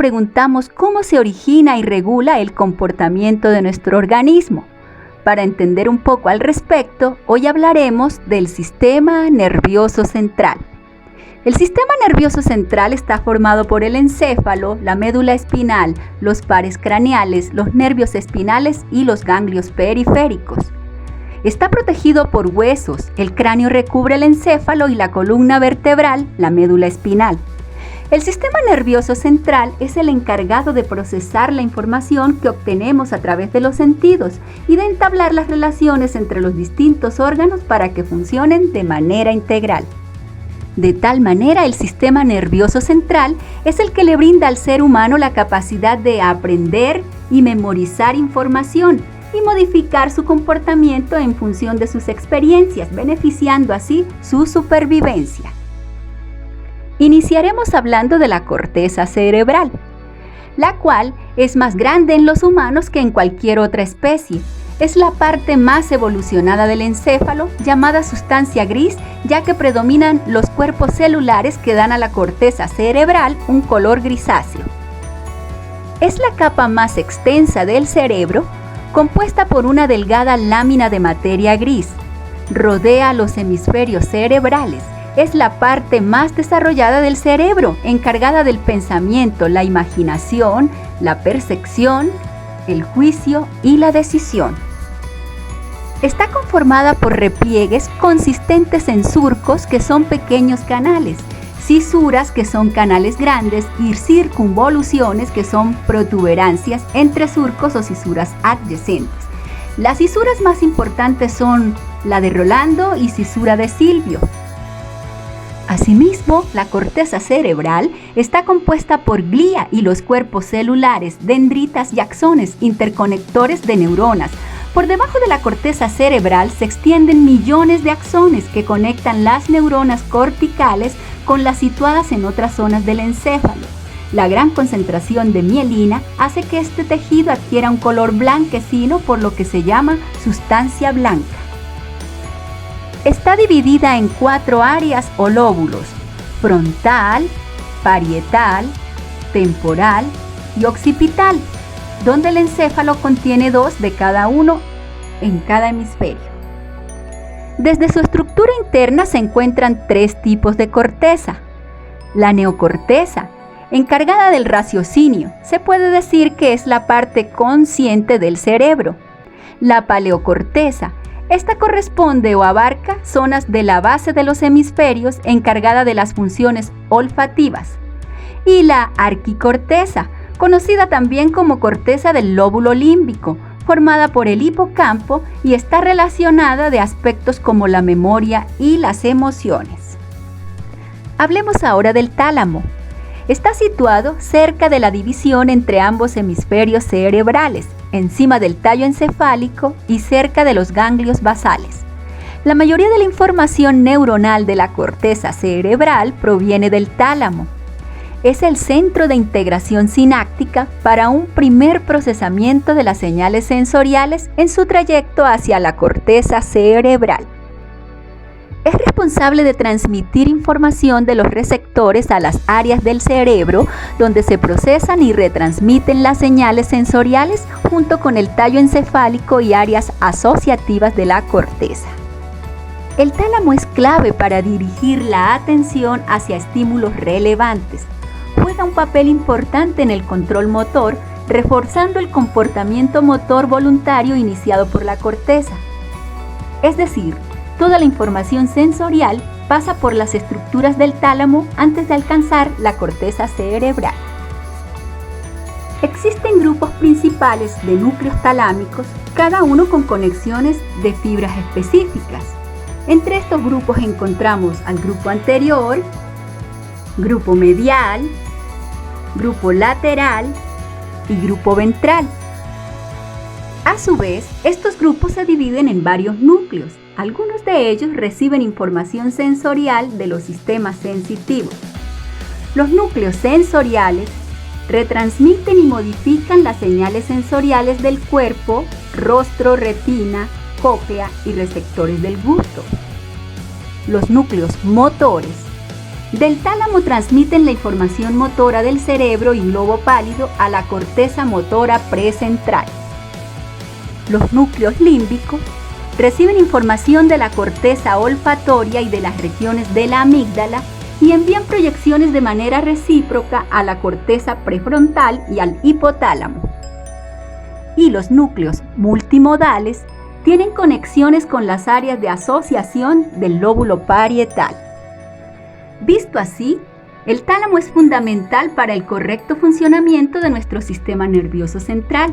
preguntamos cómo se origina y regula el comportamiento de nuestro organismo. Para entender un poco al respecto, hoy hablaremos del sistema nervioso central. El sistema nervioso central está formado por el encéfalo, la médula espinal, los pares craneales, los nervios espinales y los ganglios periféricos. Está protegido por huesos, el cráneo recubre el encéfalo y la columna vertebral, la médula espinal. El sistema nervioso central es el encargado de procesar la información que obtenemos a través de los sentidos y de entablar las relaciones entre los distintos órganos para que funcionen de manera integral. De tal manera, el sistema nervioso central es el que le brinda al ser humano la capacidad de aprender y memorizar información y modificar su comportamiento en función de sus experiencias, beneficiando así su supervivencia. Iniciaremos hablando de la corteza cerebral, la cual es más grande en los humanos que en cualquier otra especie. Es la parte más evolucionada del encéfalo, llamada sustancia gris, ya que predominan los cuerpos celulares que dan a la corteza cerebral un color grisáceo. Es la capa más extensa del cerebro, compuesta por una delgada lámina de materia gris. Rodea los hemisferios cerebrales. Es la parte más desarrollada del cerebro, encargada del pensamiento, la imaginación, la percepción, el juicio y la decisión. Está conformada por repliegues consistentes en surcos, que son pequeños canales, cisuras, que son canales grandes, y circunvoluciones, que son protuberancias entre surcos o cisuras adyacentes. Las cisuras más importantes son la de Rolando y cisura de Silvio. Asimismo, la corteza cerebral está compuesta por glía y los cuerpos celulares, dendritas y axones, interconectores de neuronas. Por debajo de la corteza cerebral se extienden millones de axones que conectan las neuronas corticales con las situadas en otras zonas del encéfalo. La gran concentración de mielina hace que este tejido adquiera un color blanquecino, por lo que se llama sustancia blanca. Está dividida en 4 áreas o lóbulos: frontal, parietal, temporal y occipital, donde el encéfalo contiene 2 de cada uno en cada hemisferio. Desde su estructura interna se encuentran 3 tipos de corteza. La neocorteza, encargada del raciocinio, se puede decir que es la parte consciente del cerebro. La paleocorteza, esta corresponde o abarca zonas de la base de los hemisferios, encargada de las funciones olfativas. Y la arquicorteza, conocida también como corteza del lóbulo límbico, formada por el hipocampo y está relacionada de aspectos como la memoria y las emociones. Hablemos ahora del tálamo. Está situado cerca de la división entre ambos hemisferios cerebrales, encima del tallo encefálico y cerca de los ganglios basales. La mayoría de la información neuronal de la corteza cerebral proviene del tálamo. Es el centro de integración sináptica para un primer procesamiento de las señales sensoriales en su trayecto hacia la corteza cerebral. Es responsable de transmitir información de los receptores a las áreas del cerebro donde se procesan y retransmiten las señales sensoriales, junto con el tallo encefálico y áreas asociativas de la corteza. El tálamo es clave para dirigir la atención hacia estímulos relevantes. Juega un papel importante en el control motor, reforzando el comportamiento motor voluntario iniciado por la corteza. Es decir, toda la información sensorial pasa por las estructuras del tálamo antes de alcanzar la corteza cerebral. Existen grupos principales de núcleos talámicos, cada uno con conexiones de fibras específicas. Entre estos grupos encontramos al grupo anterior, grupo medial, grupo lateral y grupo ventral. A su vez, estos grupos se dividen en varios núcleos. Algunos de ellos reciben información sensorial de los sistemas sensitivos. Los núcleos sensoriales retransmiten y modifican las señales sensoriales del cuerpo, rostro, retina, cóclea y receptores del gusto. Los núcleos motores Del tálamo transmiten la información motora del cerebro y globo pálido a la corteza motora precentral. Los núcleos límbicos reciben información de la corteza olfatoria y de las regiones de la amígdala y envían proyecciones de manera recíproca a la corteza prefrontal y al hipotálamo. Y los núcleos multimodales tienen conexiones con las áreas de asociación del lóbulo parietal. Visto así, el tálamo es fundamental para el correcto funcionamiento de nuestro sistema nervioso central.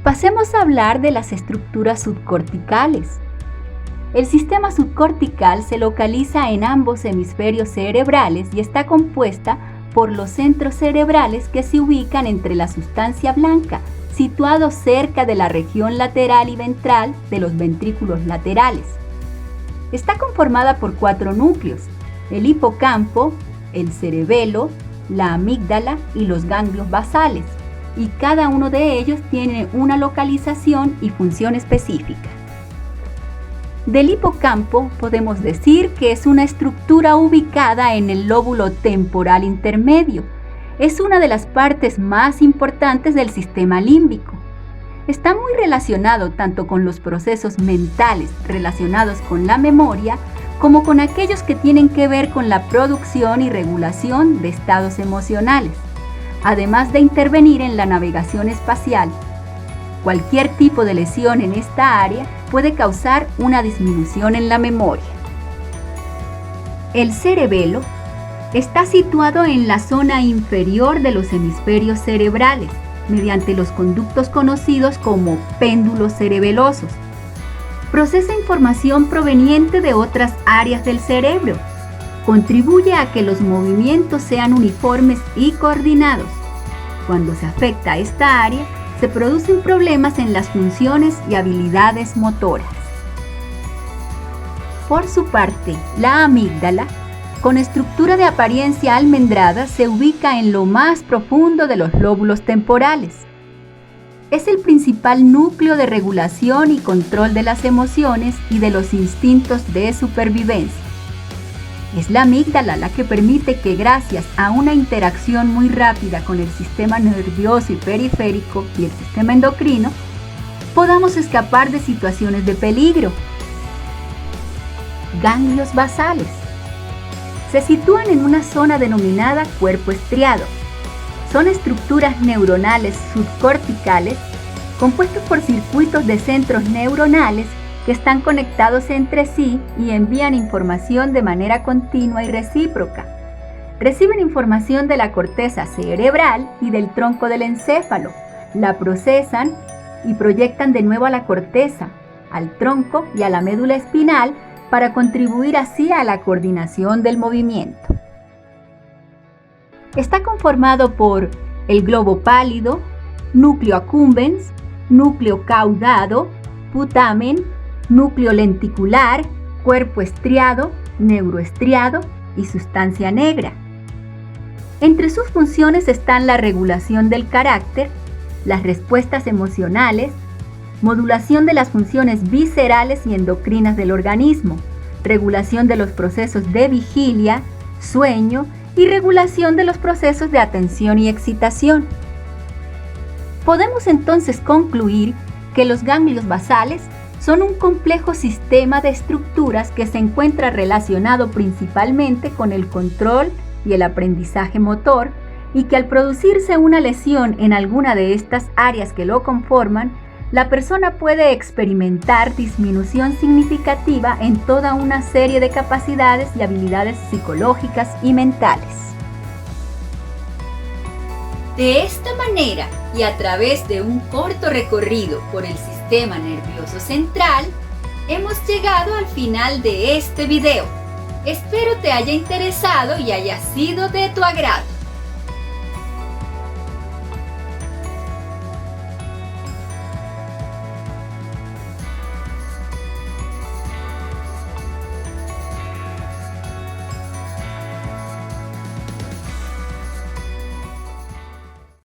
Pasemos a hablar de las estructuras subcorticales. El sistema subcortical se localiza en ambos hemisferios cerebrales y está compuesta por los centros cerebrales que se ubican entre la sustancia blanca, situados cerca de la región lateral y ventral de los ventrículos laterales. Está conformada por 4 núcleos: el hipocampo, el cerebelo, la amígdala y los ganglios basales, y cada uno de ellos tiene una localización y función específica. Del hipocampo podemos decir que es una estructura ubicada en el lóbulo temporal intermedio. Es una de las partes más importantes del sistema límbico. Está muy relacionado tanto con los procesos mentales relacionados con la memoria, como con aquellos que tienen que ver con la producción y regulación de estados emocionales, además de intervenir en la navegación espacial. Cualquier tipo de lesión en esta área puede causar una disminución en la memoria. El cerebelo está situado en la zona inferior de los hemisferios cerebrales, mediante los conductos conocidos como péndulos cerebelosos. Procesa información proveniente de otras áreas del cerebro. Contribuye a que los movimientos sean uniformes y coordinados. Cuando se afecta a esta área, se producen problemas en las funciones y habilidades motoras. Por su parte, la amígdala, con estructura de apariencia almendrada, se ubica en lo más profundo de los lóbulos temporales. Es el principal núcleo de regulación y control de las emociones y de los instintos de supervivencia. Es la amígdala la que permite que, gracias a una interacción muy rápida con el sistema nervioso y periférico y el sistema endocrino, podamos escapar de situaciones de peligro. Ganglios basales. Se sitúan en una zona denominada cuerpo estriado. Son estructuras neuronales subcorticales compuestas por circuitos de centros neuronales que están conectados entre sí y envían información de manera continua y recíproca. Reciben información de la corteza cerebral y del tronco del encéfalo, la procesan y proyectan de nuevo a la corteza, al tronco y a la médula espinal para contribuir así a la coordinación del movimiento. Está conformado por el globo pálido, núcleo accumbens, núcleo caudado, putamen, núcleo lenticular, cuerpo estriado, neuroestriado y sustancia negra. Entre sus funciones están la regulación del carácter, las respuestas emocionales, modulación de las funciones viscerales y endocrinas del organismo, regulación de los procesos de vigilia, sueño y regulación de los procesos de atención y excitación. Podemos entonces concluir que los ganglios basales son un complejo sistema de estructuras que se encuentra relacionado principalmente con el control y el aprendizaje motor, y que al producirse una lesión en alguna de estas áreas que lo conforman, la persona puede experimentar disminución significativa en toda una serie de capacidades y habilidades psicológicas y mentales. De esta manera, y a través de un corto recorrido por el sistema nervioso central, hemos llegado al final de este video. Espero te haya interesado y haya sido de tu agrado.